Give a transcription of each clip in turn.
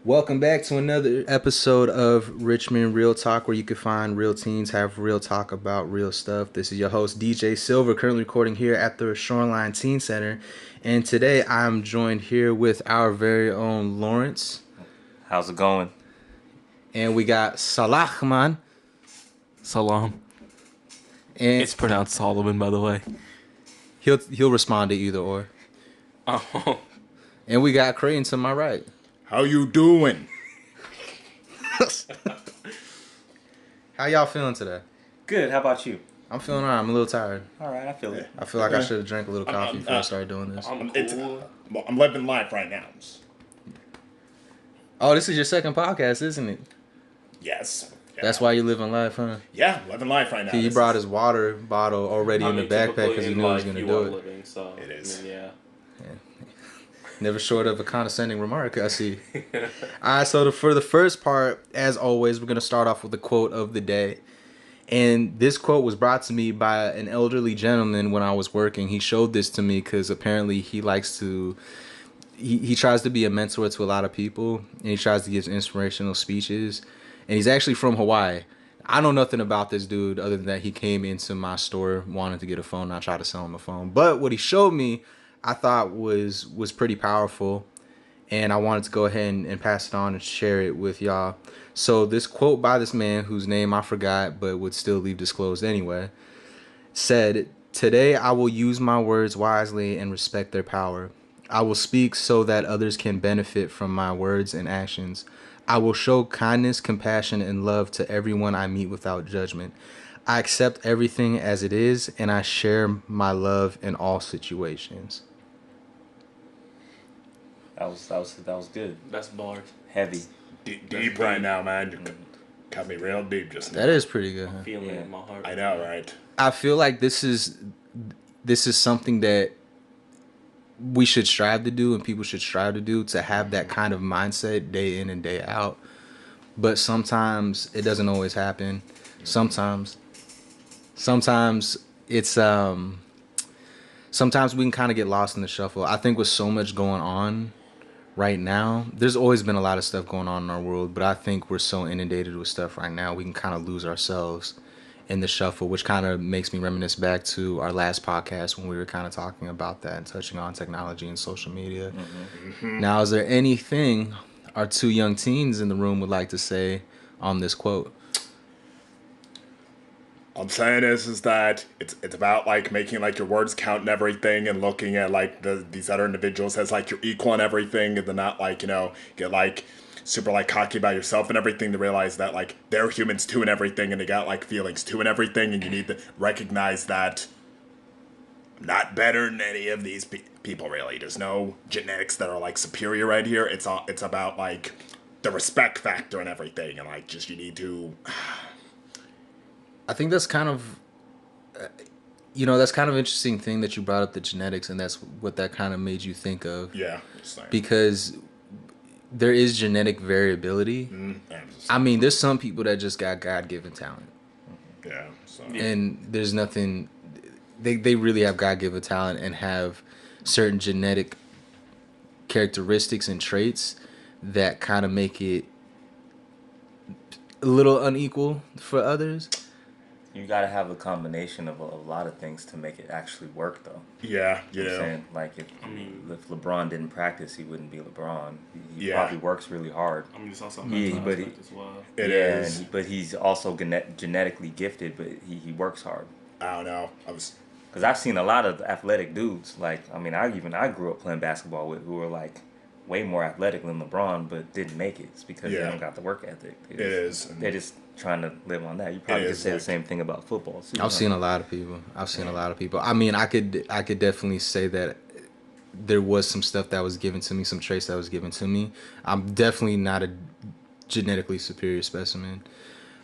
Welcome back to another episode of Richmond Real Talk, where you can find real teens have real talk about real stuff. This is your host, DJ Silver, currently recording here at the Shoreline Teen Center. And today I'm joined here with our very own Lawrence. How's it going? And we got Salahman. Salam. And It's pronounced Solomon, by the way. he'll respond to either or. Oh. And we got Creighton to my right. How you doing? How y'all feeling today? Good. How about you? I'm feeling alright. I'm a little tired. All right. I feel it. I feel like I should have drank a little coffee before I started doing this. I'm living life right now. Oh, this is your second podcast, isn't it? Yes. Yeah. That's why you living life, huh? Yeah, living life right now. He brought his water bottle already in the backpack because he knew he was going to do it. Living, so, It is. Yeah. Never short of a condescending remark, I see. All right, so for the first part, as always, we're going to start off with the quote of the day. And this quote was brought to me by an elderly gentleman when I was working. He showed this to me because apparently he likes to... He tries to be a mentor to a lot of people, and he tries to give inspirational speeches. And he's actually from Hawaii. I know nothing about this dude other than that he came into my store wanting to get a phone, and I tried to sell him a phone. But what he showed me, I thought was pretty powerful, and I wanted to go ahead and pass it on and share it with y'all. So this quote by this man, whose name I forgot but would still leave disclosed anyway, said, "Today I will use my words wisely and respect their power. I will speak so that others can benefit from my words and actions. I will show kindness, compassion, and love to everyone I meet without judgment. I accept everything as it is, and I share my love in all situations." That was good. That's bars. Heavy. Deep right now, man. You cut me real deep just now. That is pretty good, huh? Feeling it in my heart. I know, right? I feel like this is something that we should strive to do and people should strive to do, to have that kind of mindset day in and day out. But sometimes it doesn't always happen. Sometimes it's sometimes we can kind of get lost in the shuffle. I think with so much going on right now, there's always been a lot of stuff going on in our world, but I think we're so inundated with stuff right now, we can kind of lose ourselves in the shuffle, which kind of makes me reminisce back to our last podcast when we were kind of talking about that and touching on technology and social media. Mm-hmm. Now, is there anything our two young teens in the room would like to say on this quote? All I'm saying is that it's about like making like your words count and everything, and looking at like these other individuals as like you're equal and everything, and then not like, you know, get like super like cocky about yourself and everything, to realize that like they're humans too and everything, and they got like feelings too and everything, and you need to recognize that I'm not better than any of these people really. There's no genetics that are like superior right here. It's about like the respect factor and everything, and like just you need to... I think that's kind of, that's kind of interesting thing that you brought up, the genetics, and that's what that kind of made you think of. Yeah. Because there is genetic variability. I mean, there's some people that just got God-given talent. Yeah. So. And there's nothing, they really have God-given talent and have certain genetic characteristics and traits that kind of make it a little unequal for others. You gotta have a combination of a lot of things to make it actually work, though. Yeah, you know. Saying, like if LeBron didn't practice, he wouldn't be LeBron. He probably works really hard. I mean, it's also but as well. It is. But he's also genetically gifted, but he works hard. I don't know. Because I've seen a lot of athletic dudes. Like, I mean, I grew up playing basketball with who were like way more athletic than LeBron, but didn't make it. It's because they don't got the work ethic. They're just trying to live on that. You probably could say the same thing about football. So, I've seen a lot of people. I mean, I could definitely say that there was some stuff that was given to me, some traits that was given to me. I'm definitely not a genetically superior specimen.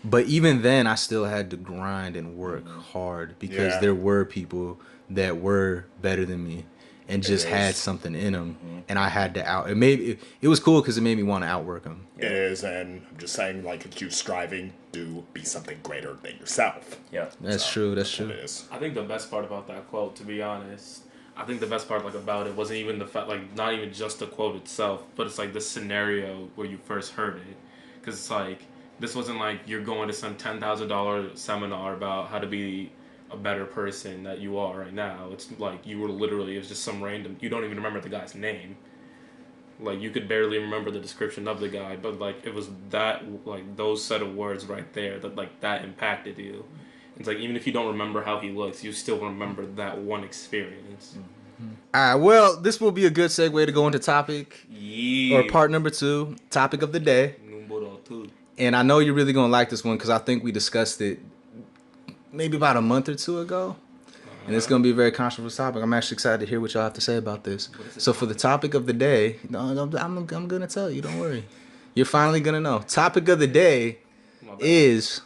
But even then, I still had to grind and work hard because there were people that were better than me and just had something in them, and I had to it was cool because it made me want to outwork them. It is, and I'm just saying, like, it's you striving to be something greater than yourself. Yeah, that's true. That's true. It is. I think the best part about that quote, to be honest, I think the best part like about it wasn't even the fact, like not even just the quote itself, but it's like the scenario where you first heard it, because it's like this wasn't like you're going to some $10,000 seminar about how to be a better person that you are right now. It's like you were literally, it was just some random, you don't even remember the guy's name. Like you could barely remember the description of the guy, but like it was that, like those set of words right there that like that impacted you. It's like even if you don't remember how he looks, you still remember that one experience. All right, well, this will be a good segue to go into topic or part number 2, topic of the day. And I know you're really going to like this one because I think we discussed it maybe about a month or 2 ago. And it's going to be a very controversial topic. I'm actually excited to hear what y'all have to say about this. So for the topic of the day, I'm going to tell you, don't worry. You're finally going to know. Topic of the day is,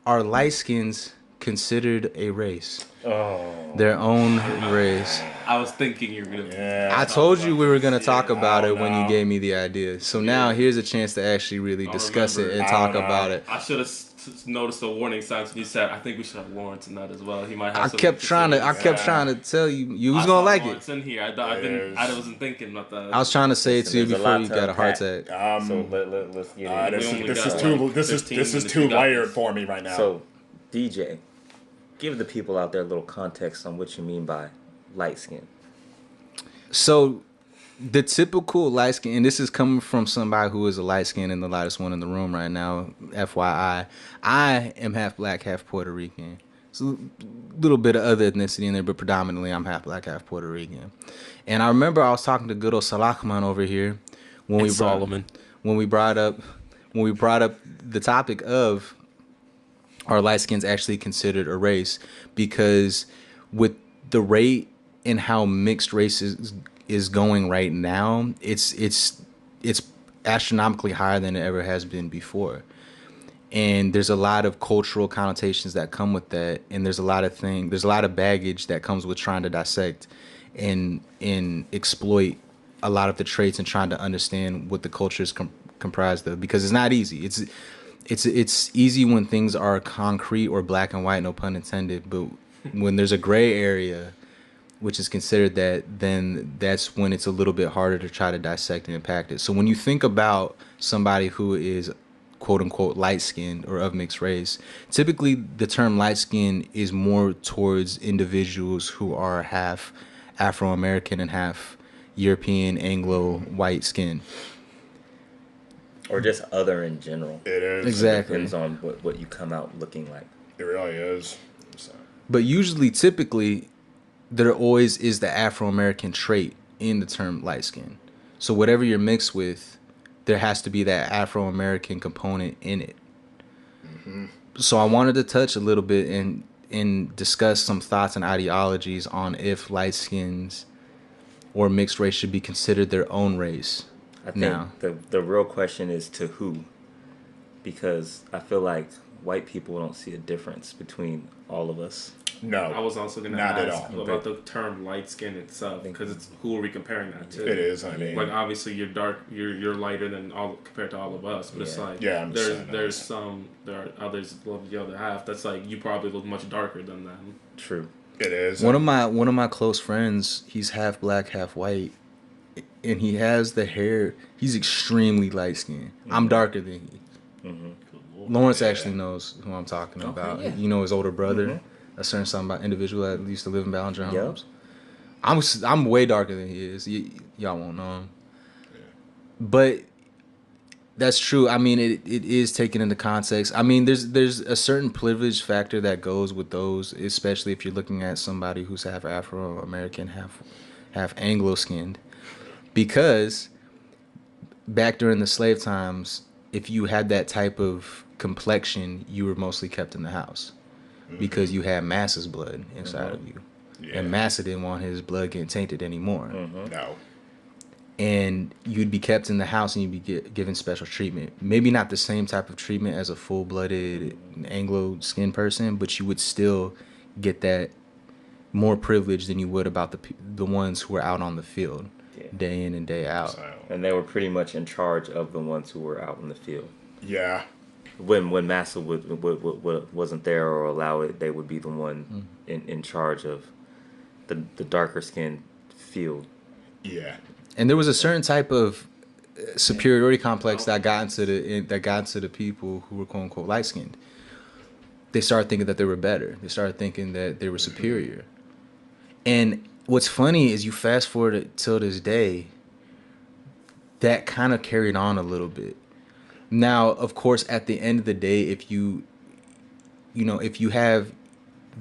are light skins considered a race? Oh. Their own race. I was thinking you were going to. I told you we were going to talk about it when you gave me the idea. So now here's a chance to actually really discuss it and talk about it. I should have noticed the warning signs when you said, I think we should have Lawrence in that as well. He might have I kept trying to tell you was going to like it. In here. I wasn't thinking about that. I was trying to say it to you before you got a heart attack. So let's get it. This is too layered for me right now. So, DJ, give the people out there a little context on what you mean by light skin. So, the typical light skin, and this is coming from somebody who is a light skin and the lightest one in the room right now, FYI, I am half black, half Puerto Rican. So a little bit of other ethnicity in there, but predominantly I'm half black, half Puerto Rican. And I remember I was talking to good old Salahman over here when we brought up the topic of, are light skins actually considered a race? Because with the rate and how mixed races is going right now, it's astronomically higher than it ever has been before. And there's a lot of cultural connotations that come with that, and there's a lot of baggage that comes with trying to dissect and exploit a lot of the traits and trying to understand what the culture is comprised of, because it's not easy. It's easy when things are concrete or black and white, no pun intended, but when there's a gray area, which is considered that, then that's when it's a little bit harder to try to dissect and impact it. So when you think about somebody who is quote unquote light skinned or of mixed race, typically the term light skin is more towards individuals who are half Afro-American and half European, Anglo, white skin. Or just other in general. It is. Exactly. It depends on what you come out looking like. It really is. But typically, there always is the Afro-American trait in the term light skin. So whatever you're mixed with, there has to be that Afro-American component in it. Mm-hmm. So I wanted to touch a little bit and discuss some thoughts and ideologies on if light skins or mixed race should be considered their own race. I think the real question is to who, because I feel like white people don't see a difference between all of us. No, I was also going to ask about the term light skin itself, because it's who are we comparing that to? It is. I mean, like obviously you're dark, you're lighter than compared to all of us, but it's like there are others of the other half that's like you probably look much darker than them. True, it is. One of my close friends, he's half black, half white. And he has the hair. He's extremely light skinned. Mm-hmm. I'm darker than he. Mm-hmm. Lawrence actually knows who I'm talking about. Yeah. You know his older brother. Mm-hmm. A certain something about individual that used to live in Ballinger Homes. I'm way darker than he is. Y'all won't know him. Yeah. But that's true. I mean, it is taken into context. I mean, there's a certain privilege factor that goes with those, especially if you're looking at somebody who's half Afro-American, half Anglo-skinned. Because back during the slave times, if you had that type of complexion, you were mostly kept in the house because you had Massa's blood inside of you. Yeah. And Massa didn't want his blood getting tainted anymore. No. And you'd be kept in the house and you'd be given special treatment. Maybe not the same type of treatment as a full-blooded Anglo-skinned person, but you would still get that more privilege than you would about the ones who were out on the field. Day in and day out. And they were pretty much in charge of the ones who were out in the field. Yeah. When Massa wasn't there or allow it, they would be the one in charge of the darker skinned field. Yeah. And there was a certain type of superiority complex that got into the people who were quote unquote light skinned. They started thinking that they were better. They started thinking that they were superior. And what's funny is you fast forward till this day, that kind of carried on a little bit. Now, of course, at the end of the day, if you have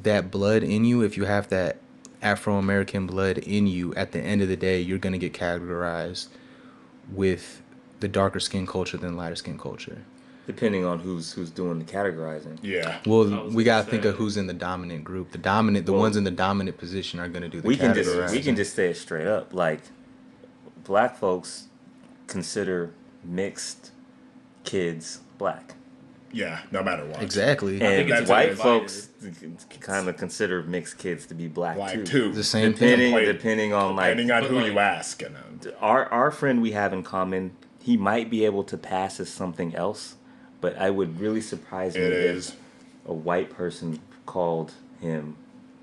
that blood in you, if you have that Afro-American blood in you, at the end of the day, you're going to get categorized with the darker skin culture than lighter skin culture. Depending on who's doing the categorizing. Yeah. Well, we gotta think of who's in the dominant group. The ones in the dominant position are gonna do the categorizing. We can just say it straight up. Like, black folks consider mixed kids black. Yeah, no matter what. Exactly. And white folks kind of consider mixed kids to be black too. The same depending thing. Depending on who you ask. Our friend we have in common, he might be able to pass as something else. But I would really surprise me if a white person called him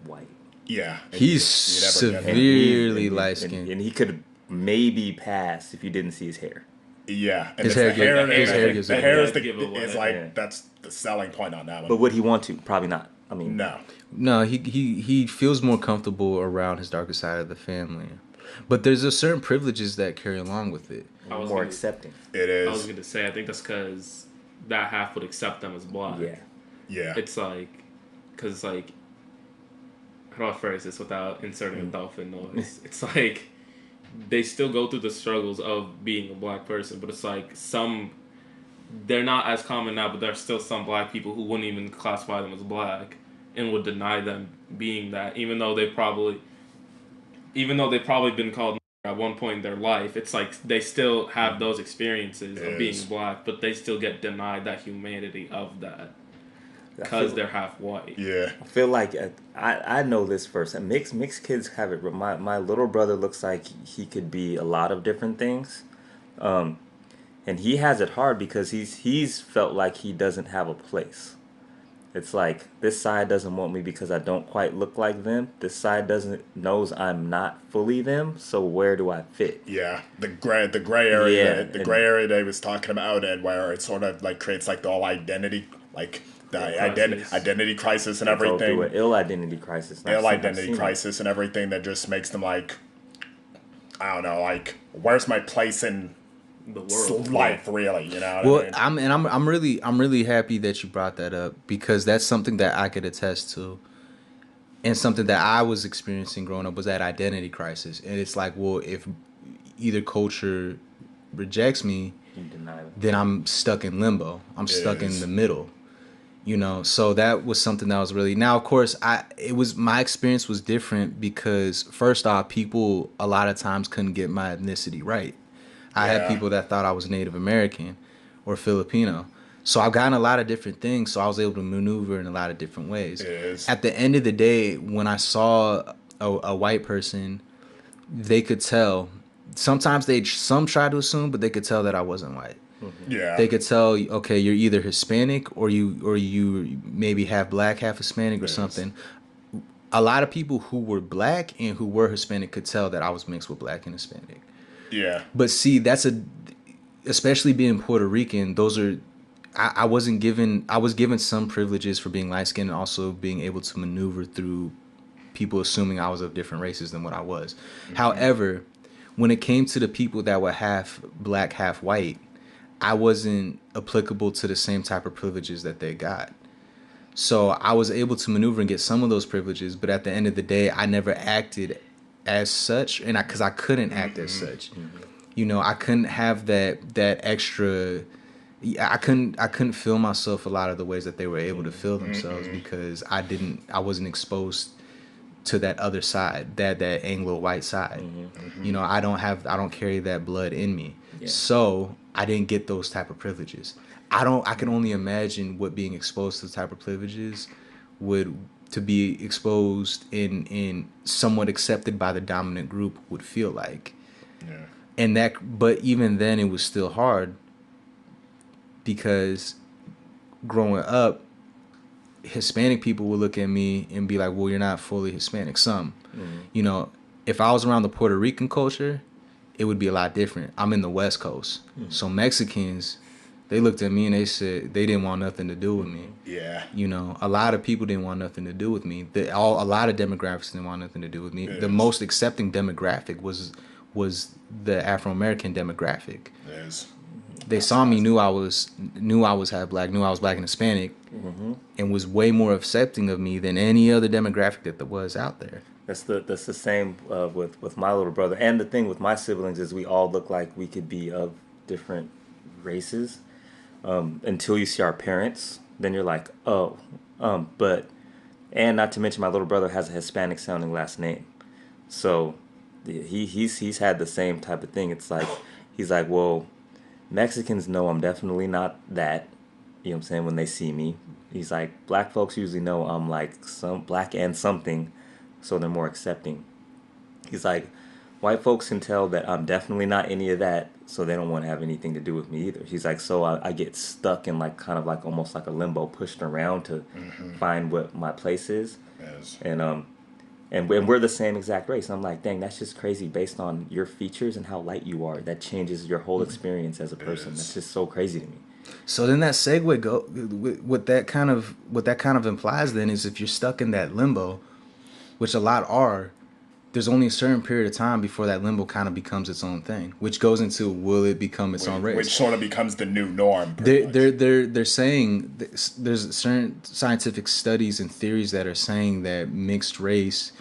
white. Yeah. He's severely light-skinned. And he could maybe pass if you didn't see his hair. Yeah. And his hair is like, that's the selling point on that one. But would he want to? Probably not. I mean, no. No, he feels more comfortable around his darker side of the family. But there's a certain privileges that carry along with it. More accepting. It is. I was going to say, I think that's because that half would accept them as black. Yeah. Yeah. It's like, because like, how do I phrase this without inserting a dolphin noise? It's like, they still go through the struggles of being a black person, but it's like they're not as common now, but there's still some black people who wouldn't even classify them as black and would deny them being that, even though they've probably been called at one point in their life. It's like they still have those experiences of being black, but they still get denied that humanity of that because they're half white. Yeah, I feel like I know this first. Mixed kids have it. My little brother looks like he could be a lot of different things, and he has it hard because he's felt like he doesn't have a place. It's like, this side doesn't want me because I don't quite look like them. This side knows I'm not fully them. So where do I fit? Yeah, the gray area, the gray area they was talking about, and where it sort of like creates like the whole identity, like the identity crisis and everything. Go through an ill identity crisis. And everything that just makes them like, I don't know, like, where's my place in the world life, really, you know. Well, I mean? I'm really happy that you brought that up, because that's something that I could attest to, and something that I was experiencing growing up was that identity crisis. And it's like, well, if either culture rejects me, then I'm stuck in limbo. I'm stuck in the middle, you know. So that was something that was really, now of course my experience was different, because first off, people a lot of times couldn't get my ethnicity right. I had people that thought I was Native American or Filipino. So I've gotten a lot of different things, so I was able to maneuver in a lot of different ways. At the end of the day, when I saw a white person, they could tell. Sometimes some try to assume, but they could tell that I wasn't white. Mm-hmm. Yeah. They could tell, okay, you're either Hispanic or you maybe half black, half Hispanic or something. A lot of people who were black and who were Hispanic could tell that I was mixed with black and Hispanic. Yeah. But see, especially being Puerto Rican, I was given some privileges for being light skinned, and also being able to maneuver through people assuming I was of different races than what I was. Mm-hmm. However, when it came to the people that were half black, half white, I wasn't applicable to the same type of privileges that they got. So I was able to maneuver and get some of those privileges, but at the end of the day, I never acted as such, and because I couldn't act as such. You know, I couldn't have that extra. I couldn't feel myself a lot of the ways that they were able to feel themselves, because I wasn't exposed to that other side, that Anglo white side. You know, I don't carry that blood in me. So I didn't get those type of privileges. I can only imagine what being exposed to the type of privileges to be exposed in somewhat accepted by the dominant group would feel like. Yeah. But even then, it was still hard, because growing up, Hispanic people would look at me and be like, well, you're not fully Hispanic. Some, you know, if I was around the Puerto Rican culture, it would be a lot different. I'm in the West Coast. So Mexicans, they looked at me and they said they didn't want nothing to do with me. Yeah. You know, a lot of people didn't want nothing to do with me. A lot of demographics didn't want nothing to do with me. The most accepting demographic was the Afro-American demographic. It is. They saw me, knew I was half black, knew I was black and Hispanic, and was way more accepting of me than any other demographic that there was out there. That's the same with my little brother. And the thing with my siblings is we all look like we could be of different races until you see our parents. Then you're like, oh, and not to mention my little brother has a Hispanic sounding last name, so he's had the same type of thing. It's like he's like, well, Mexicans know I'm definitely not that. You know what I'm saying? When they see me, he's like, black folks usually know I'm like some black and something, so they're more accepting. He's like, white folks can tell that I'm definitely not any of that, so they don't want to have anything to do with me either. He's like, so I get stuck in like kind of like almost like a limbo, pushed around to find what my place is. Yes. And we're the same exact race. And I'm like, dang, that's just crazy based on your features and how light you are. That changes your whole experience as a person. That's just so crazy to me. So then that segue what that kind of implies then is if you're stuck in that limbo, which a lot are, there's only a certain period of time before that limbo kind of becomes its own thing, which goes into will it become its own race, which sort of becomes the new norm. They're saying there's certain scientific studies and theories that are saying that mixed race,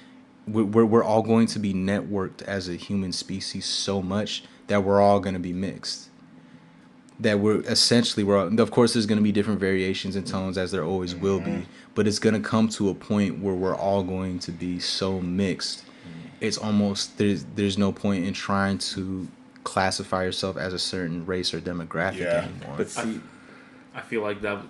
we're all going to be networked as a human species so much that we're all going to be mixed. That of course there's going to be different variations and tones as there always will be, but it's going to come to a point where we're all going to be so mixed. It's almost there's no point in trying to classify yourself as a certain race or demographic anymore. But see, I feel like that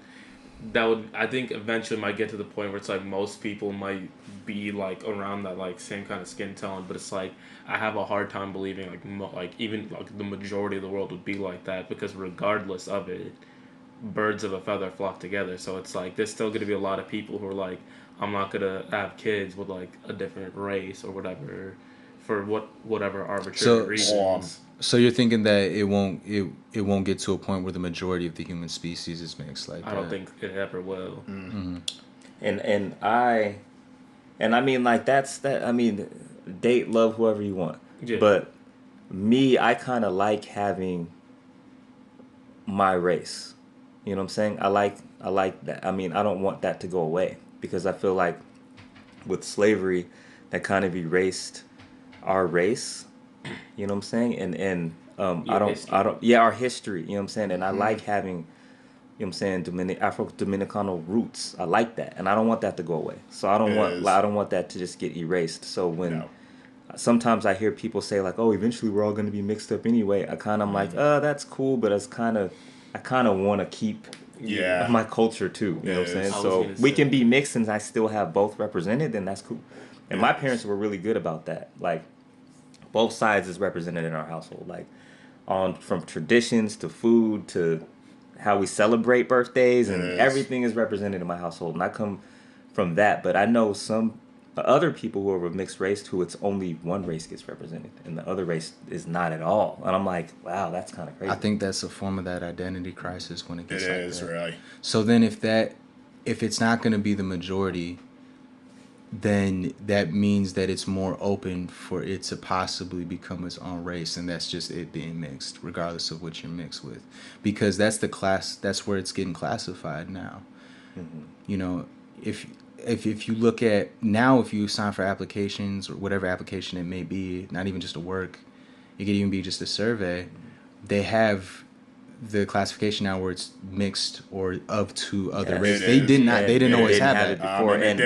would I think eventually might get to the point where it's like most people might be like around that like same kind of skin tone, but it's like I have a hard time believing like even like the majority of the world would be like that, because regardless of it, birds of a feather flock together. So it's like there's still going to be a lot of people who are like, I'm not gonna have kids with like a different race or whatever for whatever arbitrary reasons. So you're thinking that it won't get to a point where the majority of the human species is mixed like that? I don't think it ever will. And I mean like that's that. I mean, date, love whoever you want. Yeah. But me, I kind of like having my race. You know what I'm saying? I like that. I mean, I don't want that to go away. Because I feel like with slavery, that kind of erased our race, you know what I'm saying? And our history, you know what I'm saying? And I like having, you know what I'm saying, Afro-Dominicano roots. I like that, and I don't want that to go away. So I don't want that to just get erased. So when sometimes I hear people say like, oh, eventually we're all going to be mixed up anyway, I kind of like, that's cool, but I kind of want to keep my culture too, you know what I'm saying? So we can be mixed and I still have both represented, then that's cool. And my parents were really good about that. Like both sides is represented in our household. Like from traditions to food to how we celebrate birthdays and everything is represented in my household. And I come from that, but I know some other people who are of mixed race who it's only one race gets represented and the other race is not at all. And I'm like, wow, that's kind of crazy. I think that's a form of that identity crisis when it gets like that. It is, really. So then if it's not going to be the majority, then that means that it's more open for it to possibly become its own race, and that's just it being mixed, regardless of what you're mixed with. Because that's where it's getting classified now. You know, if you look at now, if you sign for applications or whatever application it may be, not even just a work, it could even be just a survey, they have the classification now where it's mixed or of two other races. They didn't always have that before. And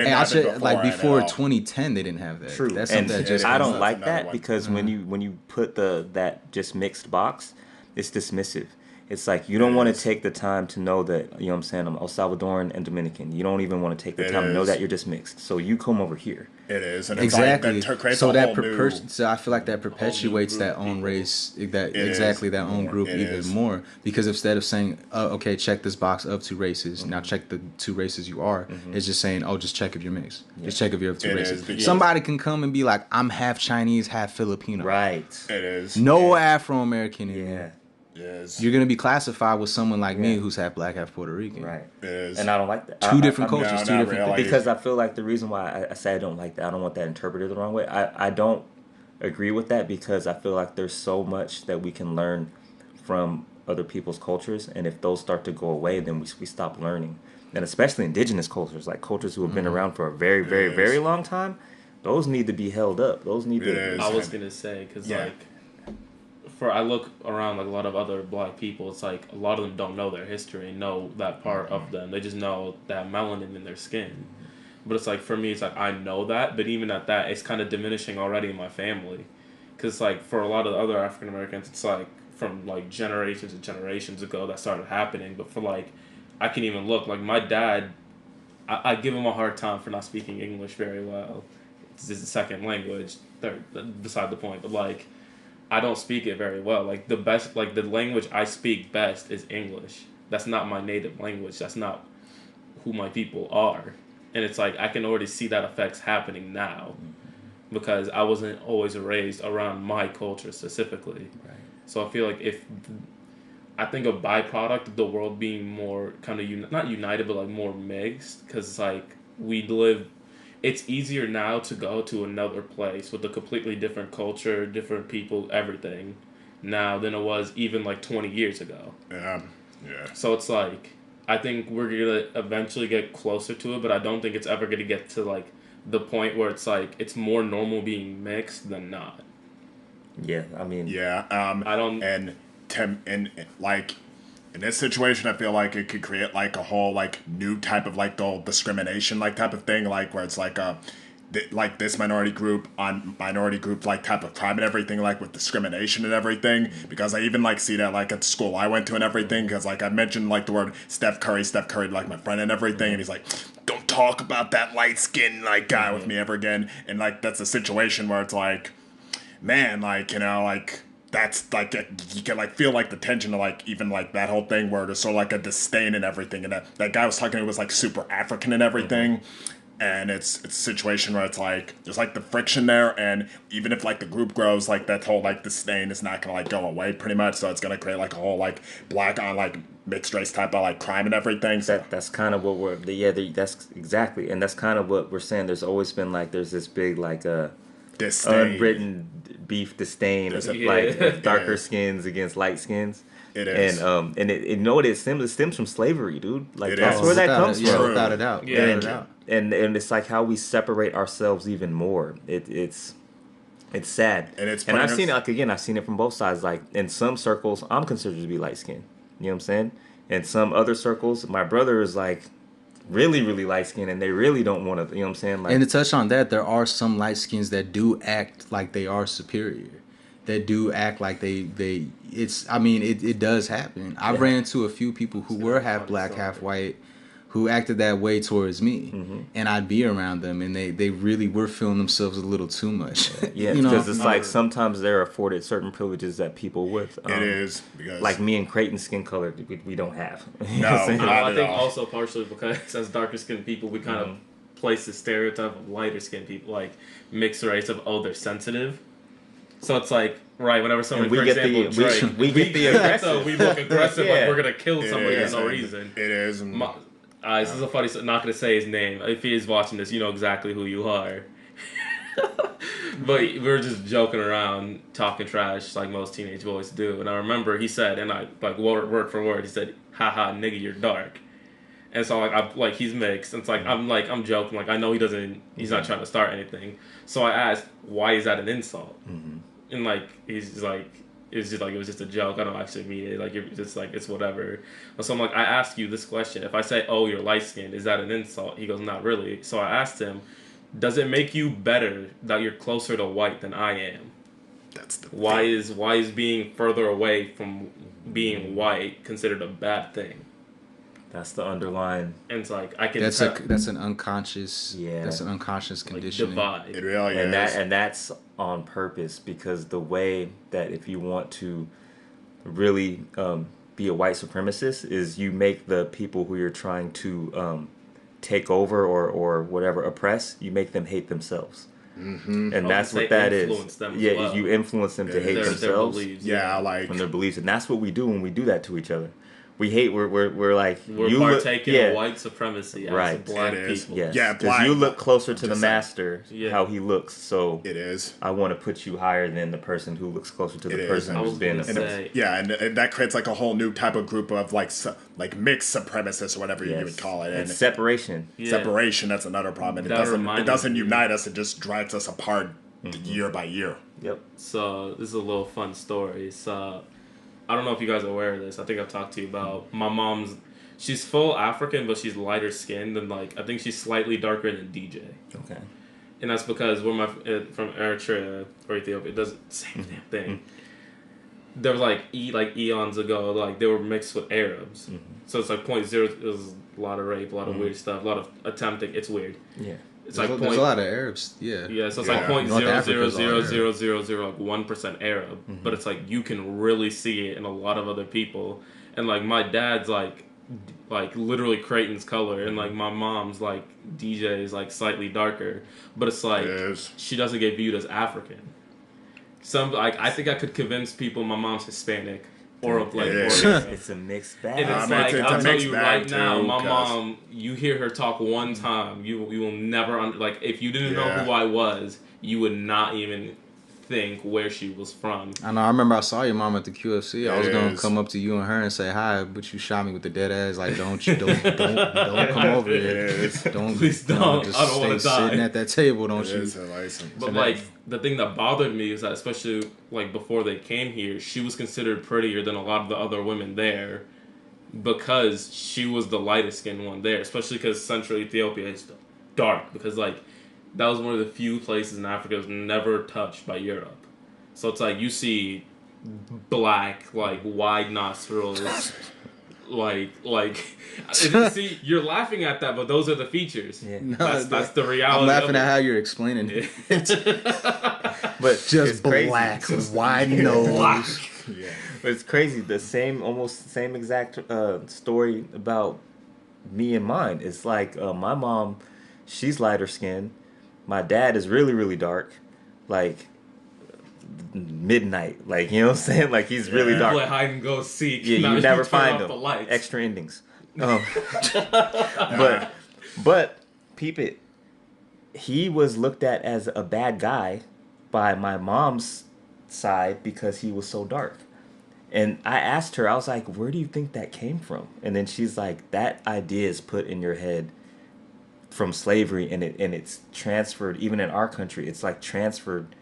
before 2010 they didn't have that. True. That's and something that just I don't like that because when you put that just mixed box, it's dismissive. It's like you don't want to take the time to know that, you know what I'm saying, I'm El Salvadoran and Dominican. You don't even want to take the time to know that you're just mixed. So you come over here. It is. And exactly. It's like, that so that so I feel like that perpetuates that own race, that own group even more. Because instead of saying, oh, okay, check this box of 2 races, now check the 2 races you are, it's just saying, oh, just check if you're mixed. Just check if you're of 2 races. Somebody can come and be like, I'm half Chinese, half Filipino. Right. It is. No Afro-American in me. Yes. You're going to be classified with someone like me who's half black, half Puerto Rican. Right. Yes. And I don't like that. 2 different cultures, 2 different things. Because I feel like the reason why I say I don't like that, I don't want that interpreted the wrong way. I don't agree with that because I feel like there's so much that we can learn from other people's cultures. And if those start to go away, then we stop learning. And especially indigenous cultures, like cultures who have been around for a very, very, very long time, those need to be held up. Those need to... I was going to say, because I look around like a lot of other black people, it's like a lot of them don't know their history and know that part of them. They just know that melanin in their skin. But it's like, for me, it's like, I know that, but even at that, it's kind of diminishing already in my family. Because like, for a lot of the other African Americans, it's like, from like generations and generations ago that started happening. But for like, I can even look, like my dad, I give him a hard time for not speaking English very well. It's his second language, beside the point, but like, I don't speak it very well. Like the language I speak best is English. That's not my native language. That's not who my people are. And it's like I can already see that effects happening now because I wasn't always raised around my culture specifically. Right. So I feel like I think a byproduct of the world being more kind of not united, but like more mixed, because it's like it's easier now to go to another place with a completely different culture, different people, everything now than it was even like 20 years ago. Yeah. So it's like, I think we're going to eventually get closer to it, but I don't think it's ever going to get to like the point where it's like, it's more normal being mixed than not. Yeah, I mean... Yeah, I don't... And like... In this situation, I feel like it could create like a whole like new type of like the whole discrimination like type of thing, like where it's like like this minority group on minority group like type of crime and everything, like with discrimination and everything. Because I even like see that like at the school I went to and everything. Because like I mentioned like the word Steph Curry like my friend and everything, and he's like, don't talk about that light skinned like guy with me ever again. And like that's a situation where it's like, man, like like. That's like you can like feel like the tension of like even like that whole thing where there's sort of like a disdain and everything, and that guy was talking, it was like super African and everything, and it's a situation where it's like there's like the friction there, and even if like the group grows, like that whole like disdain is not gonna like go away pretty much, so it's gonna create like a whole like black on like mixed race type of like crime and everything. So that's kind of what that's exactly, and that's kind of what we're saying. There's always been like there's this big like disdain. Unwritten beef disdain, like darker skins against light skins. It is, and it know it stems from slavery, dude. Like that's where that comes from. Yeah, without a doubt. Yeah, and it's like how we separate ourselves even more. It's sad, and I've seen it like again. I've seen it from both sides. Like in some circles, I'm considered to be light skinned. You know what I'm saying? In some other circles, my brother is like really, really light skinned, and they really don't want to, you know what I'm saying? Like, and to touch on that, there are some light skins that do act like they are superior. That do act like they it does happen. I've ran into a few people who were half black, half white, who acted that way towards me, and I'd be around them, and they really were feeling themselves a little too much. Yeah, because it's like sometimes they're afforded certain privileges that people with. It is because like me and Creighton's skin color, we don't have. No, I think also partially because as darker skinned people, we kind of place the stereotype of lighter skinned people, like mixed race of they're sensitive. So it's like, right, whenever someone, for example, Drake, we get the aggressive. So we look aggressive, like we're going to kill somebody for no reason. It is. This is a funny, not going to say his name. If he is watching this, you know exactly who you are. But we were just joking around, talking trash like most teenage boys do. And I remember he said, and I, like, word for word, he said, haha, nigga, you're dark. And so like he's mixed. And it's like I'm joking, like I know he's not trying to start anything. So I asked, why is that an insult? And like he's like, it was just a joke. I don't actually mean it. Like it's just like it's whatever. So I'm like, I ask you this question: if I say, "Oh, you're light skinned," is that an insult? He goes, "Not really." So I asked him, "Does it make you better that you're closer to white than I am?" That's the why is being further away from being white considered a bad thing? That's the underlying. And it's like I can. That's an unconscious. Yeah. That's an unconscious conditioning. Like, divide. It really is. And that's on purpose, because the way that if you want to really be a white supremacist is you make the people who you're trying to take over or whatever oppress, you make them hate themselves. Mm-hmm. And that's what that is. Well. You influence them to hate themselves. Their beliefs, like from their beliefs, and that's what we do when we do that to each other. We hate. We're like we're partaking in white supremacy as black people. Yes. Yeah, because you look closer to the master, how he looks. So it is. I want to put you higher than the person who looks closer to the person who's been. And that creates like a whole new type of group of like mixed supremacists or whatever you would call it. And it's separation. Separation. That's another problem. And it doesn't unite us. It just drives us apart year by year. Yep. So this is a little fun story. So I don't know if you guys are aware of this. I think I've talked to you about my mom's. She's full African, but she's lighter skinned, and I think she's slightly darker than DJ. Okay. And that's because we're from Eritrea or Ethiopia. It does the same damn thing. There was eons ago, they were mixed with Arabs. Mm-hmm. So it's like 0.0. It was a lot of rape, a lot of weird stuff, a lot of attempting. It's weird. Yeah. It's there's a lot of Arabs, yeah. Yeah, so it's like 0.0000001% Arab, but it's like you can really see it in a lot of other people, and like my dad's like literally Creighton's color, and like my mom's like DJ is like slightly darker, but it's like she doesn't get viewed as African. I think I could convince people my mom's Hispanic. It's a mixed bag. And it's I'll tell you right now, my mom, you hear her talk one time, you will never, if you didn't know who I was, you would not even think where she was from. I know. I remember I saw your mom at the QFC. I was gonna come up to you and her and say hi, but you shot me with the dead ass. Like, don't come over here. Please don't. I don't want to die. Sitting at that table, don't you? But the thing that bothered me is that, especially before they came here, she was considered prettier than a lot of the other women there because she was the lightest skinned one there. Especially because Central Ethiopia is dark, because that was one of the few places in Africa that was never touched by Europe. So it's like you see black, wide nostrils, see, you're laughing at that, but those are the features. Yeah. No, that's the reality. I'm laughing at how you're explaining it. But just black, wide nose. Yeah. But it's crazy. Almost the same exact story about me and mine. It's like my mom, she's lighter skinned. My dad is really, really dark, midnight, you know what I'm saying? He's really dark. Play hide and go seek. Yeah, you never find them. Extra endings. But peep it. He was looked at as a bad guy by my mom's side because he was so dark. And I asked her, I was like, where do you think that came from? And then she's like, that idea is put in your head from slavery, and it's transferred. Even in our country, it's transferred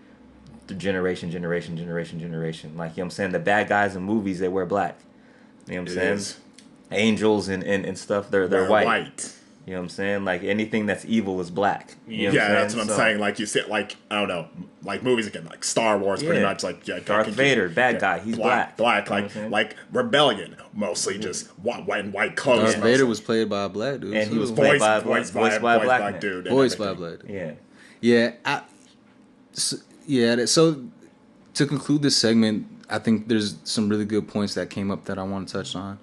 to generation. You know what I'm saying? The bad guys in movies, they wear black. You know what I'm saying? Angels and stuff, they're white. You know what I'm saying? Anything that's evil is black. You know that's what I'm saying. You see, I don't know, movies again, Star Wars, pretty much. Darth Vader, bad guy, he's black. Black, Rebellion, mostly just white clothes. Darth Vader was played by a black dude, and he was voiced by a black dude. Voiced by a black dude. Yeah. So to conclude this segment, I think there's some really good points that came up that I want to touch on.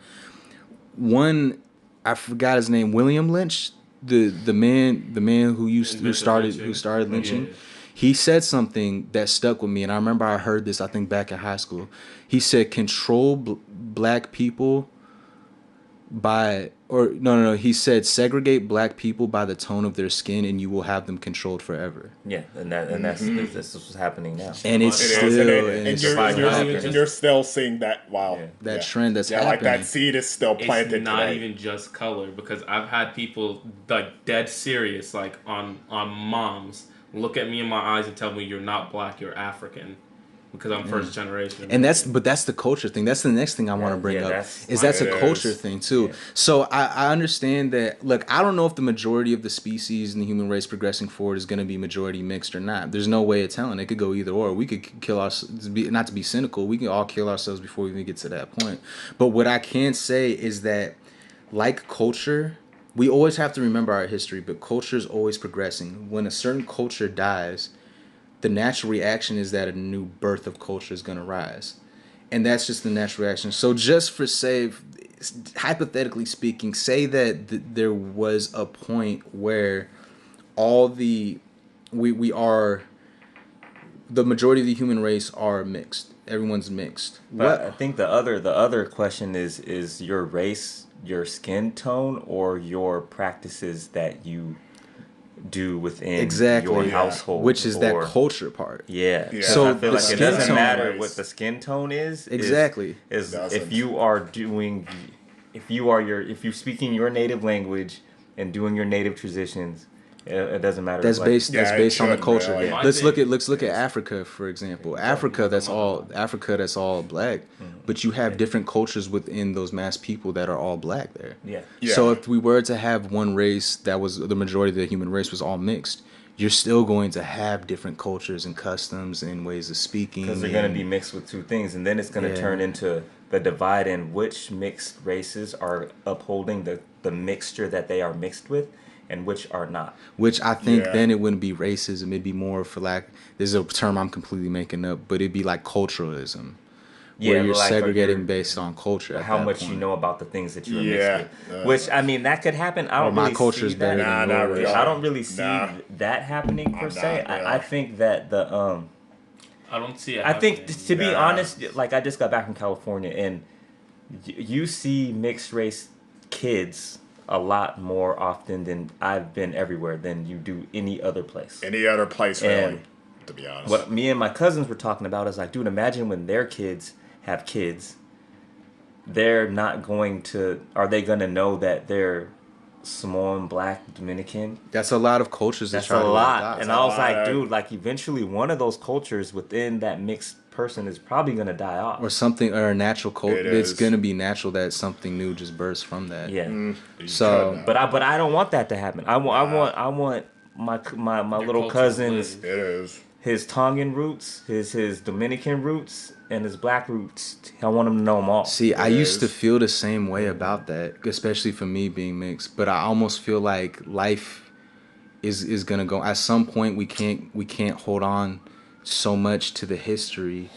One, I forgot his name, William Lynch, the man who started lynching. Yeah. He said something that stuck with me, and I remember I heard this, I think, back in high school. He said, control black people he said, segregate black people by the tone of their skin, and you will have them controlled forever. Yeah, that's what's happening now. And it's you're still seeing that. Wow, that trend that's happening. That seed is still planted. It's not today. Even just color, because I've had people dead serious, on moms, look at me in my eyes and tell me you're not black, you're African. because I'm first generation. And that's the culture thing. That's the next thing I want to bring up. That's a culture thing too. Yeah. So I understand that. Look, I don't know if the majority of the species in the human race progressing forward is going to be majority mixed or not. There's no way of telling. It could go either or. We could kill ourselves. Not to be cynical, we can all kill ourselves before we even get to that point. But what I can say is that, like culture, we always have to remember our history. But culture is always progressing. When a certain culture dies, the natural reaction is that a new birth of culture is going to rise. And that's just the natural reaction. So just for hypothetically speaking, say that there was a point where the majority of the human race are mixed. Everyone's mixed. But I think the other question is your race, your skin tone, or your practices that you do within your household, which is that culture part. Yeah. So I feel like it doesn't matter what the skin tone is. Exactly. Is if you're speaking your native language and doing your native traditions, it doesn't matter. That's based on the culture. Really. Let's look at Africa, for example. Africa that's all black, but you have different cultures within those mass people that are all black there. Yeah. So if we were to have one race that was the majority of the human race was all mixed, you're still going to have different cultures and customs and ways of speaking. Because they're going to be mixed with two things, and then it's going to turn into the divide in which mixed races are upholding the mixture that they are mixed with, and which are not. Which I think then it wouldn't be racism. It'd be more for this is a term I'm completely making up, but it'd be like culturalism. Where you're segregating based on culture. How much you know about the things that you're mixed with. Which, I mean, that could happen. I don't my really culture's see better that. than yours. I don't really see that happening per se. I think that I don't see it I think, to be honest, like I just got back from California, and you see mixed race kids a lot more often than I've been everywhere than you do any other place. Any other place, really, to be honest. What me and my cousins were talking about is like, dude, imagine when their kids have kids, they're not going to, are they going to know that they're Samoan, Black, Dominican? That's a lot of cultures. That's a lot. And I was like, dude, like eventually one of those cultures within that mixed person is probably going to die off. Or something, or a natural culture. It's going to be natural that something new just bursts from that. Yeah. So, but I don't want that to happen. I want my little cousin's his Tongan roots, his Dominican roots, and his Black roots. I want him to know them all. See, I used to feel the same way about that, especially for me being mixed. But I almost feel like life is gonna go. At some point, we can't hold on so much to the history.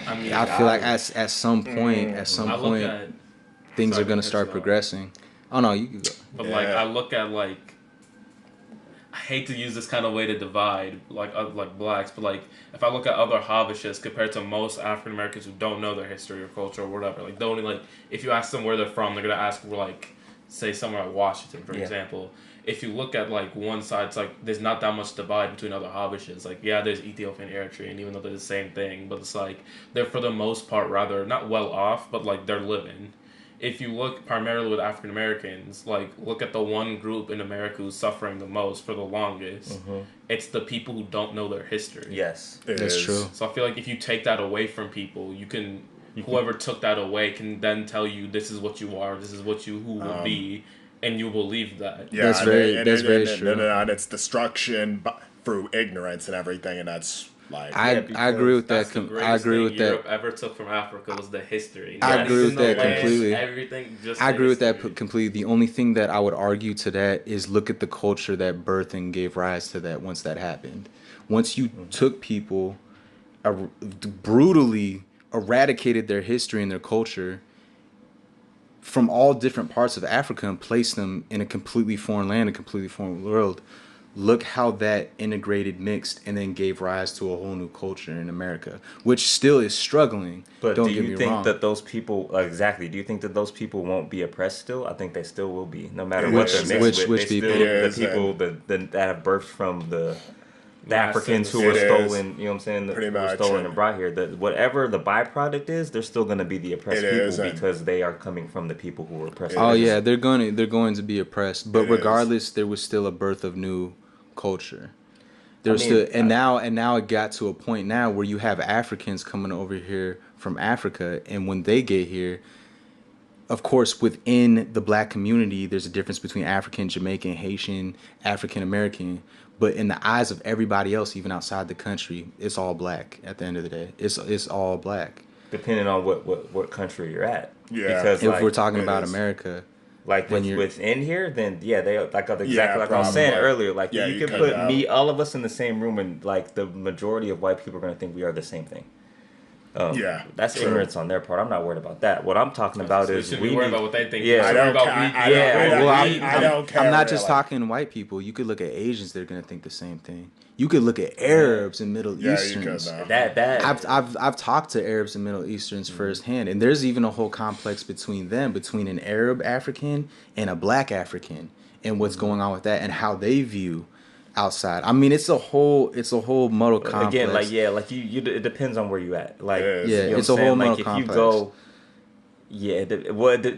I mean, I feel like at some point, things are gonna start progressing. Oh no, you can go. But I look at I hate to use this kind of way to divide like blacks, but if I look at other Habeshas compared to most African Americans who don't know their history or culture or whatever, if you ask them where they're from, they're gonna ask say somewhere like Washington, for example. If you look at one side, it's there's not that much divide between other Habeshas. There's Ethiopian, Eritrean, even though they're the same thing, but it's they're for the most part rather not well off, but they're living. If you look primarily with African Americans, look at the one group in America who's suffering the most for the longest. Mm-hmm. It's the people who don't know their history. Yes, that's true. So I feel if you take that away from people, whoever took that away can then tell you this is what you are, this is what you will be, and you believe that. Yeah, that's very true. And it's destruction through ignorance and everything, and that's. I agree with that. I agree with that. Europe ever took from Africa was the history. I agree with that completely. Everything just. I agree with that completely. The only thing that I would argue to that is look at the culture that birthed and gave rise to that. Once that happened, once you took people, brutally eradicated their history and their culture from all different parts of Africa and placed them in a completely foreign land, a completely foreign world. Look how that integrated, mixed, and then gave rise to a whole new culture in America, which still is struggling. But do you think that those people, do you think that those people won't be oppressed still? I think they still will be, no matter what they're mixed with. Which people? The people that have birthed from the Africans who were stolen, you know what I'm saying? Who were stolen and brought here. Whatever the byproduct is, they're still going to be the oppressed people because they are coming from the people who were oppressed. Oh yeah, they're going to be oppressed. But regardless, there was still a birth of new culture. now it got to a point now where you have Africans coming over here from Africa, and when they get here, of course, within the black community, there's a difference between African, Jamaican, Haitian, African American. But in the eyes of everybody else, even outside the country, it's all black. At the end of the day, it's all black. Depending on what country you're at. Yeah. Because if we're talking about America, like when you're within here, then they like exactly like I was saying earlier. Like you could put all of us in the same room, and like the majority of white people are going to think we are the same thing. That's ignorance on their part. I'm not worried about that. What I'm talking about is we worry about what they think. I don't care. I'm not just talking white people. You could look at Asians; they're gonna think the same thing. You could look at Arabs and Middle Easterns. I've talked to Arabs and Middle Easterns firsthand, and there's even a whole complex between an Arab African and a black African, and what's going on with that, and how they view outside. I mean, it's a whole muddle complex. Again, it depends on where you at. Like, it's a whole muddle complex. If you go,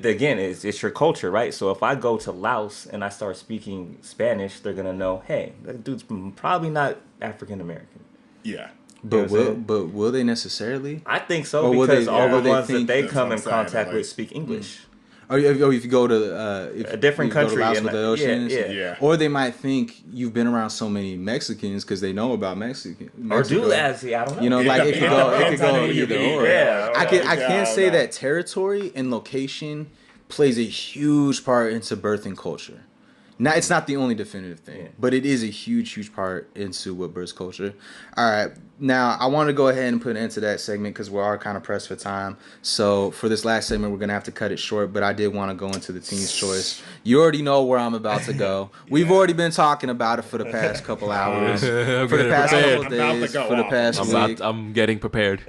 again, it's your culture, right? So if I go to Laos and I start speaking Spanish, they're gonna know, hey, that dude's probably not African American. Yeah. But will they necessarily? I think so, because all the ones that they come in contact with speak English. Or if you go to a different country, Laos with the oceans, or they might think you've been around so many Mexicans because they know about Mexico. Or do that? I don't know. You know, like it could go either or. Yeah, I can't say that territory and location plays a huge part into birthing culture. Now, it's not the only definitive thing, but it is a huge part into what births culture. All right. Now, I want to go ahead and put an end to that segment because we are kind of pressed for time. So for this last segment, we're going to have to cut it short, but I did want to go into the Teen's Choice. You already know where I'm about to go. We've already been talking about it for the past couple hours, for the past couple days, for the past week. I'm getting prepared.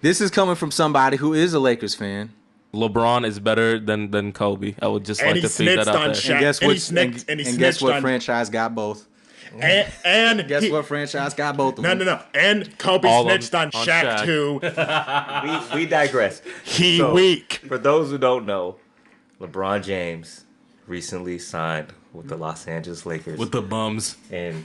This is coming from somebody who is a Lakers fan. LeBron is better than Kobe. I would just like to feed that out there. And guess what franchise got both? And guess what franchise got both of them? No. And Kobe snitched on Shaq too. We digress. Weak. For those who don't know, LeBron James recently signed with the Los Angeles Lakers. With the bums. And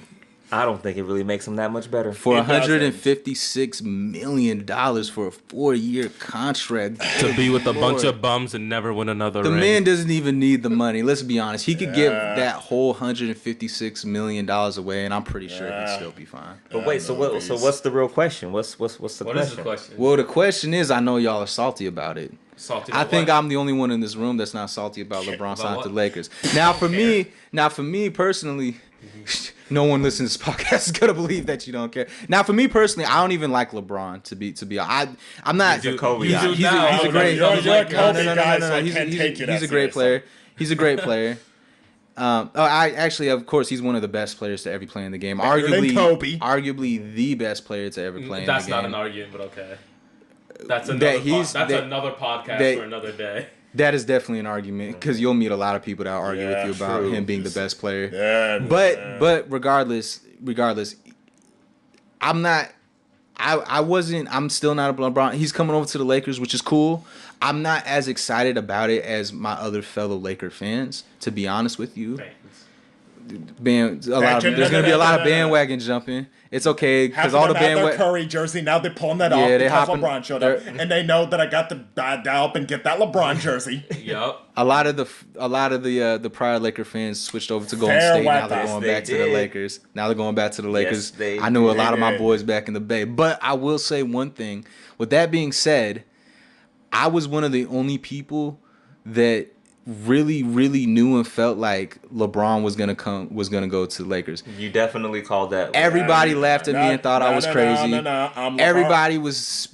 I don't think it really makes him that much better. For $156 million for a 4-year contract. To be with a bunch of bums and never win another ring. The man doesn't even need the money. Let's be honest. He could give that whole $156 million away, and I'm pretty sure he'd still be fine. But wait, so what's the real question? What's the question? What is the question? Well, the question is, I know y'all are salty about it. Salty I think I'm the only one in this room that's not salty about LeBron signing to the Lakers. Now, for me personally, no one listening to this podcast is gonna believe that you don't care. Now, for me personally, I don't even like LeBron to be. I'm not. He's a Kobe guy. He's a great. He's a great player. He's a great player. Of course, he's one of the best players to ever play in the game. Arguably the best player to ever play in the game. That's not an argument, but okay. That's another podcast for another day. That is definitely an argument because you'll meet a lot of people that argue with you about him being the best player. But regardless, I'm not. I'm still not a LeBron. He's coming over to the Lakers, which is cool. I'm not as excited about it as my other fellow Laker fans, to be honest with you. There's gonna be a lot of bandwagon jumping. It's okay because all the bandwagon Curry jersey now they're pulling that off because LeBron showed up, and they know that I got to dial up and get that LeBron jersey. Yep. A lot of the prior Laker fans switched over to Golden State. Now they're going back to the Lakers. Yes, I knew a lot of my boys back in the Bay, but I will say one thing. With that being said, I was one of the only people that really knew and felt like LeBron was gonna go to the Lakers. You definitely called that. Everybody laughed at me and thought I was crazy. Everybody was.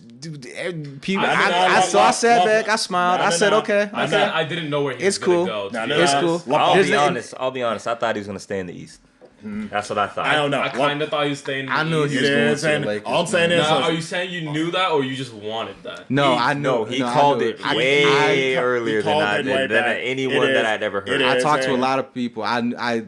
People. I sat back. I smiled. I said, "Okay." I didn't know where he was going to go. It's cool. I'll be honest. I thought he was gonna stay in the East. That's what I thought. I don't know. I kind of thought he was staying in the I knew East. he was going to the Lakers. All I'm saying is... Now, are you saying you knew that or you just wanted that? No, I know. He called it way earlier than anyone that I'd ever heard. I talked to a lot of people. I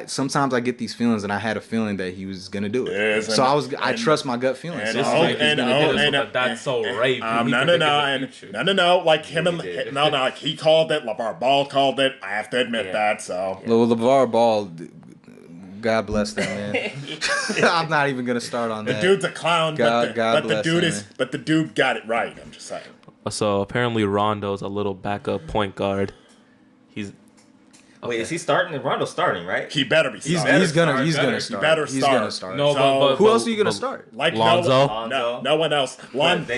sometimes I get these feelings, and I had a feeling that he was going to do it. So I trust my gut feelings. That's so rape. No. Like him and... No, like he called it. LeVar Ball called it. I have to admit that, so... LeVar Ball... God bless that man. I'm not even gonna start on that. The dude's a clown, God but the dude got it right. I'm just saying. So apparently Rondo's a little backup point guard. He's Wait, is he starting? Rondo's starting, right? He better be starting. He's gonna He better He's start. gonna start. No, but who else are you gonna start? Like Lonzo? No one else. Lonzo.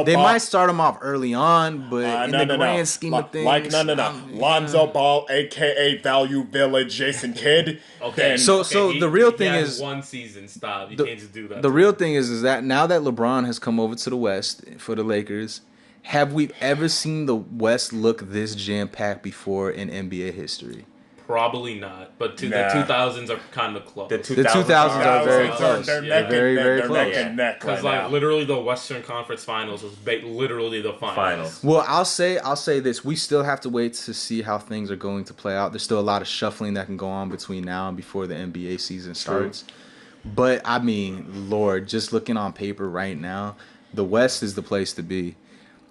They might start him off early on, but in the grand scheme of things, Lonzo Ball, aka Value Village, Jason Kidd. Okay. So the real thing is 1 season. Stop. You can't just do that. The real thing is that now that LeBron has come over to the West for the Lakers, have we ever seen the West look this jam-packed before in NBA history? Probably not, but the 2000s are kind of close. The 2000s are very close. They're very, very close. neck and neck Because literally the Western Conference Finals was literally the finals. Well, I'll say this: we still have to wait to see how things are going to play out. There's still a lot of shuffling that can go on between now and before the NBA season starts. But I mean, Lord, just looking on paper right now, the West is the place to be.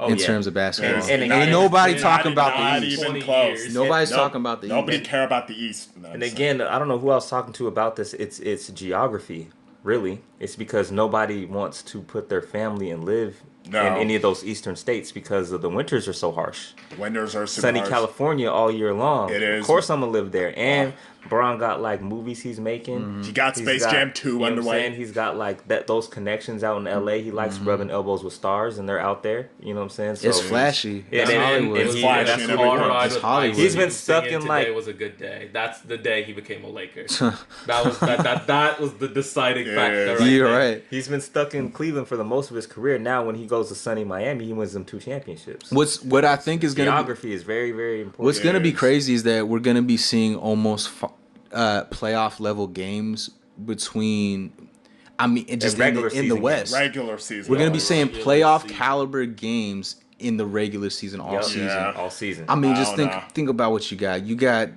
In terms of basketball, and nobody talking about the East. Even close. Nobody's talking about the East. Nobody care about the East. And again, I don't know who I was talking to about this. It's geography, really. It's because nobody wants to put their family and live in any of those eastern states because the winters are so harsh. Winters are so sunny harsh. California all year long. It is. Of course, I'm gonna live there. And Braun got like movies he's making. He got Space Jam 2 underway. He's got like those connections out in LA. He likes rubbing elbows with stars, and they're out there. You know what I'm saying? So it's flashy. It's Hollywood. It's Hollywood. He's been stuck in like. Today was a good day. That's the day he became a Laker. that was the deciding factor. You're right. He's been stuck in Cleveland for the most of his career. Now, when he goes to sunny Miami, he wins them 2 championships. What I think is geography is very, very important. What's going to be crazy is that we're going to be seeing almost playoff level games between. I mean, just in the West, regular season. We're going to be seeing playoff caliber games in the regular season all season. I mean, just think about what you got. You got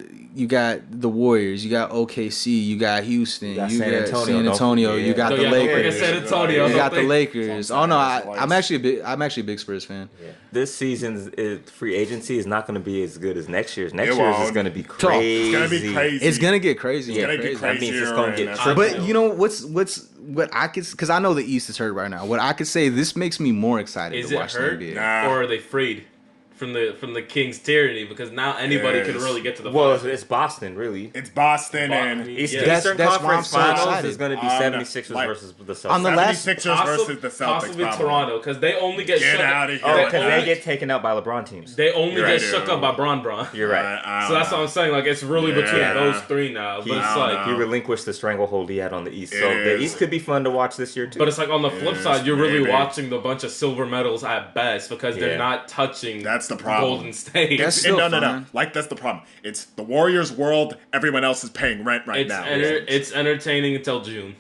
the Warriors, you got OKC, you got Houston, you got San Antonio, you got the Lakers. You got the Lakers. Oh no, I'm actually a big Spurs fan. Yeah. This season's free agency is not going to be as good as next year's. Next year's is going to be crazy. It's going to be crazy. It's going to get crazy. It's going to get crazy. That means it's going to get tricky. But you know what I could, because I know the East is hurt right now. What I could say, this makes me more excited to watch the NBA. Or are they freed from the King's tyranny? Because now anybody can really get to the finals. Well, it's Boston, really. It's Boston and Eastern Conference Finals is going to be 76ers versus the Celtics. On the last 76ers versus the Celtics, possibly Toronto, because they only get shut out of here. Oh, because they get taken out by LeBron teams. They only get shook up by Bron. You're right. So that's what I'm saying. Like, it's really between those three now. But it's like he relinquished the stranglehold he had on the East. So the East could be fun to watch this year too. But it's like on the flip side, you're really watching the bunch of silver medals at best because they're not touching. That's the problem. Golden State. No. Like, that's the problem. It's the Warriors' world. Everyone else is paying rent right now. It's entertaining until June.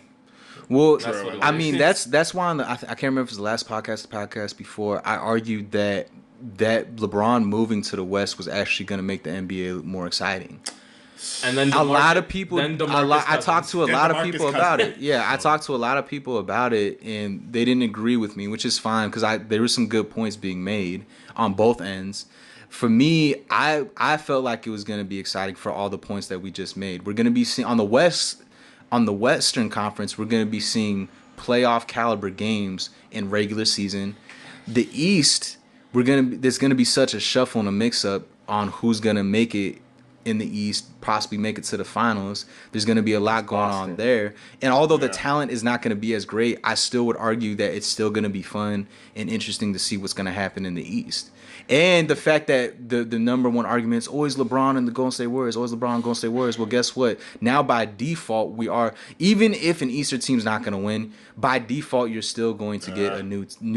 Well, I mean, that's why I can't remember if it was the last podcast, the podcast before, I argued that LeBron moving to the West was actually going to make the NBA more exciting. And then a lot of people, I talked to a lot of people about it. Yeah, I talked to a lot of people about it, and they didn't agree with me, which is fine because there were some good points being made on both ends. For me, I felt like it was going to be exciting for all the points that we just made. We're going to be seeing on the Western Conference, we're going to be seeing playoff caliber games in regular season. The East, there's going to be such a shuffle and a mix up on who's going to make it in the East, possibly make it to the finals. There's going to be a lot going on there. And although the talent is not going to be as great, I still would argue that it's still going to be fun and interesting to see what's going to happen in the East. And the fact that the number one argument is always LeBron and the Golden State Warriors, always LeBron and Golden State Warriors. Well, guess what? Now by default, we are, even if an Eastern team's not going to win, by default, you're still going to get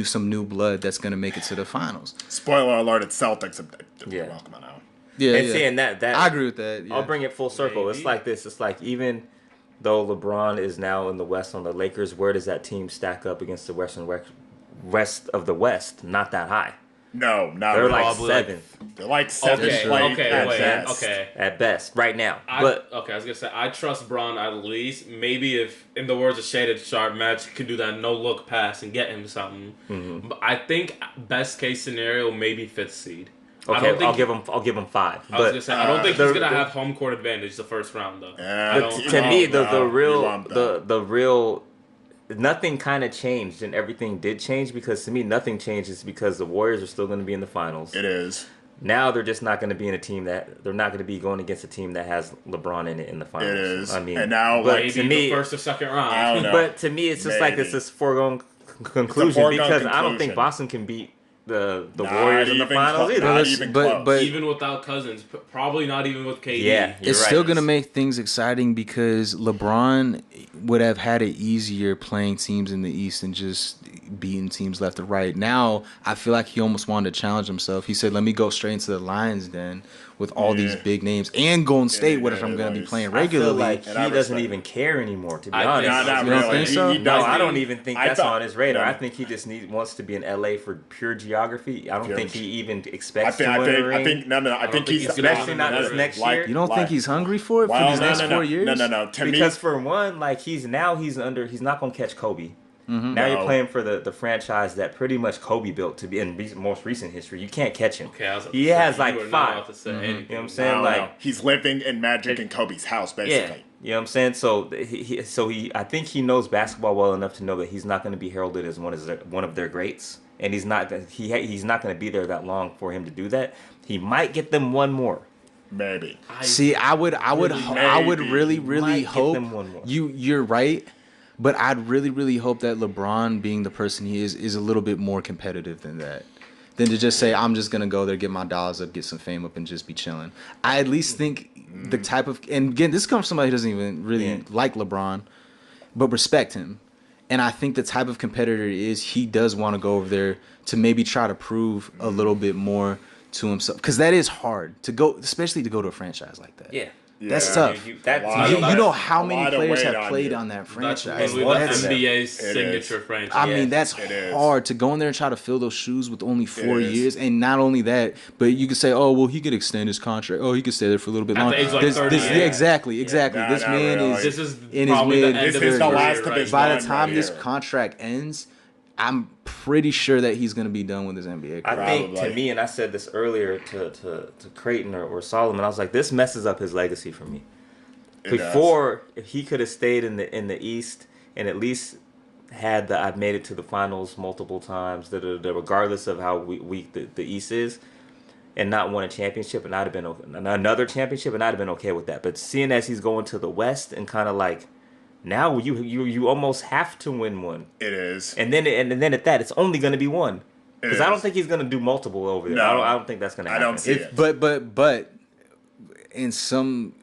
some new blood that's going to make it to the finals. Spoiler alert, it's Celtics. You're welcome on out. And that I agree with that. I'll bring it full circle. Maybe. It's like this. It's like even though LeBron is now in the West on the Lakers, where does that team stack up against the rest of the West? Not that high. No, not they're really. Like 7th. They're like 7th. At best, right now. I was gonna say I trust Bron at least. Maybe if, in the words of Shaded Sharp, Magic could do that no look pass and get him something. Mm-hmm. But I think best case scenario maybe 5th seed. Okay, I'll give him 5. I was gonna say, I don't think he's gonna have home court advantage the first round though. The real nothing kind of changed and everything did change, because to me nothing changes because the Warriors are still going to be in the finals. It is. Now they're just not going to be in a team that they're not going to be going against a team that has LeBron in it in the finals. It is. I mean, and now maybe to me, the first or second round. I don't know. But to me, it's just like it's this foregone conclusion because I don't think Boston can beat the Warriors in the finals either. But even without Cousins, probably not even with KD. Yeah, it's still going to make things exciting because LeBron would have had it easier playing teams in the East and just beating teams left and right. Now, I feel like he almost wanted to challenge himself. He said, let me go straight into the Lions Den with all these big names and Golden State, what if I'm going to be playing regularly. I feel like he doesn't even care anymore, to be honest. You don't think so? No, I don't even think that's on his radar. I think he just wants to be in LA for pure geography. I don't think he even expects to win a ring. I think he's especially not this next year. You don't think he's hungry for it for these next 4 years? No. Because for one, like he's not going to catch Kobe. Mm-hmm. Now you're playing for the franchise that pretty much Kobe built to be in most recent history. You can't catch him. Okay, he has like 5. Mm-hmm. You know what I'm saying? Like he's living in Magic and Kobe's house, basically. Yeah. You know what I'm saying? So I think he knows basketball well enough to know that he's not going to be heralded as one of their greats, and he's not going to be there that long for him to do that. He might get them one more. Maybe. I would really hope you're right. But I'd really hope that LeBron, being the person he is a little bit more competitive than that. Than to just say, I'm just going to go there, get my dollars up, get some fame up, and just be chilling. I at least think the type of... And again, this comes from somebody who doesn't even really like LeBron, but respect him. And I think the type of competitor he does want to go over there to maybe try to prove a little bit more to himself. Because that is hard, especially to go to a franchise like that. Yeah. That's tough. You know how many players have played on that franchise. That's NBA's signature franchise. I mean, that's hard to go in there and try to fill those shoes with only 4 years. And not only that, but you could say, oh, well, he could extend his contract. Oh, he could stay there for a little bit longer. Exactly. This man is in his mid-30s. By the time this contract ends, I'm pretty sure that he's going to be done with his NBA career. I think, to me, and I said this earlier to Creighton or Solomon, I was like, this messes up his legacy for me. Before, if he could have stayed in the East and at least had I've made it to the finals multiple times, regardless of how weak the East is, and not won a championship, and I'd have been another championship, and I'd have been okay with that. But seeing as he's going to the West and kind of like, now you almost have to win one. It is. And then at that, it's only going to be one. Because I don't think he's going to do multiple over there. No, I don't think that's going to happen. I don't see it. But in some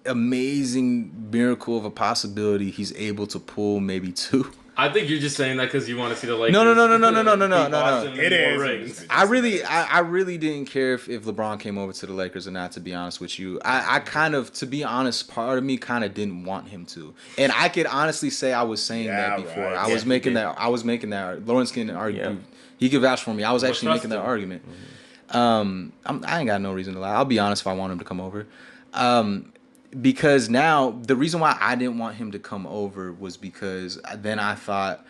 amazing miracle of a possibility, he's able to pull maybe 2. I think you're just saying that because you want to see the Lakers. No. It is. I really didn't care if LeBron came over to the Lakers or not, to be honest with you. I kind of, to be honest, part of me kind of didn't want him to. And I could honestly say I was saying that before. Right. I was making that. Lawrence can argue. Yeah. He could vouch for me. I was actually making that argument. Mm-hmm. I ain't got no reason to lie. I'll be honest if I want him to come over. Because now, the reason why I didn't want him to come over was because then I thought,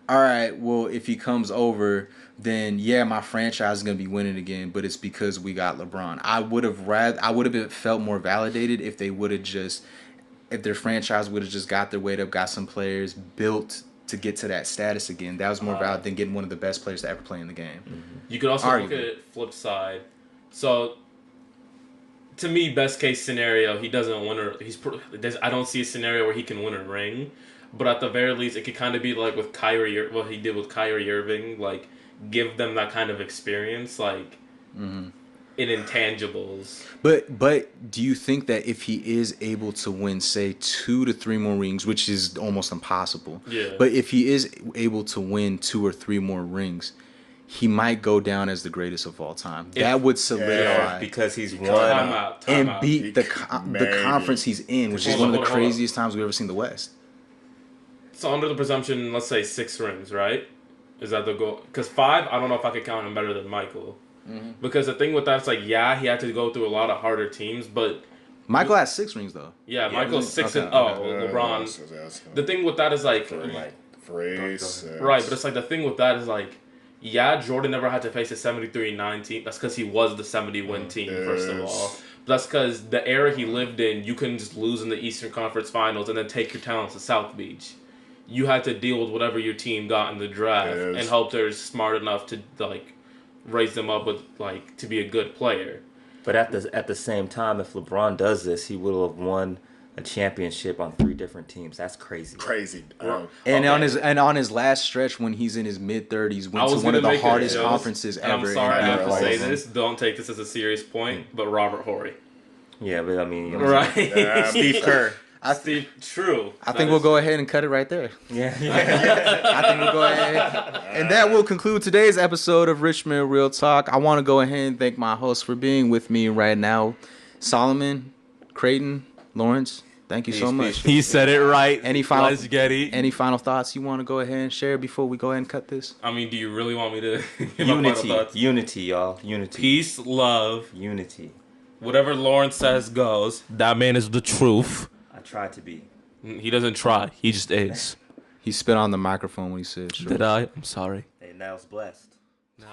all right, well, if he comes over, then yeah, my franchise is going to be winning again, but it's because we got LeBron. I would have felt more validated if their franchise would have just got their weight up, got some players built to get to that status again. That was more valid than getting one of the best players to ever play in the game. Mm-hmm. You could also look at it flip side. So, to me, best case scenario, he doesn't win I don't see a scenario where he can win a ring, but at the very least, it could kind of be like with what he did with Kyrie Irving, like give them that kind of experience, like in intangibles. But do you think that if he is able to win, say 2 to 3 more rings, which is almost impossible, but if he is able to win 2 or 3 more rings, he might go down as the greatest of all time. That would solidify because he's won and beat the conference he's in, which is one of the craziest times we've ever seen the West. So under the presumption, let's say 6 rings, right? Is that the goal? Because 5, I don't know if I could count him better than Michael. Mm-hmm. Because the thing with that, it's like, he had to go through a lot of harder teams, but Michael has 6 rings though. Yeah, Michael's 6 and LeBron. The thing with that is like, right? But it's like the thing with that is like, Yeah, Jordan never had to face a 73-9 team. That's because he was the 70-win team, first of all. But that's because the era he lived in, you couldn't just lose in the Eastern Conference Finals and then take your talents to South Beach. You had to deal with whatever your team got in the draft and hope they're smart enough to like raise them up with like to be a good player. But at the same time, if LeBron does this, he will have won a championship on 3 different teams. That's crazy. And on his last stretch when he's in his mid-30s, went to one of the hardest conferences ever. I'm sorry I have to say this. Don't take this as a serious point, but Robert Horry. Yeah, but I mean, right? Steve Kerr. True. I think we'll go ahead and cut it right there. Yeah. I think we'll go ahead. And that will conclude today's episode of Richmond Real Talk. I want to go ahead and thank my hosts for being with me right now. Solomon, Creighton, Lawrence, thank you so much. He said it right. Any final thoughts you want to go ahead and share before we go ahead and cut this? I mean, do you really want me to give Unity. my final thoughts? Unity, y'all. Unity. Peace, love. Unity. Whatever Lawrence says goes. That man is the truth. I try to be. He doesn't try. He just is. He spit on the microphone when he said, Did I? I'm sorry. Hey, now it's blessed. No.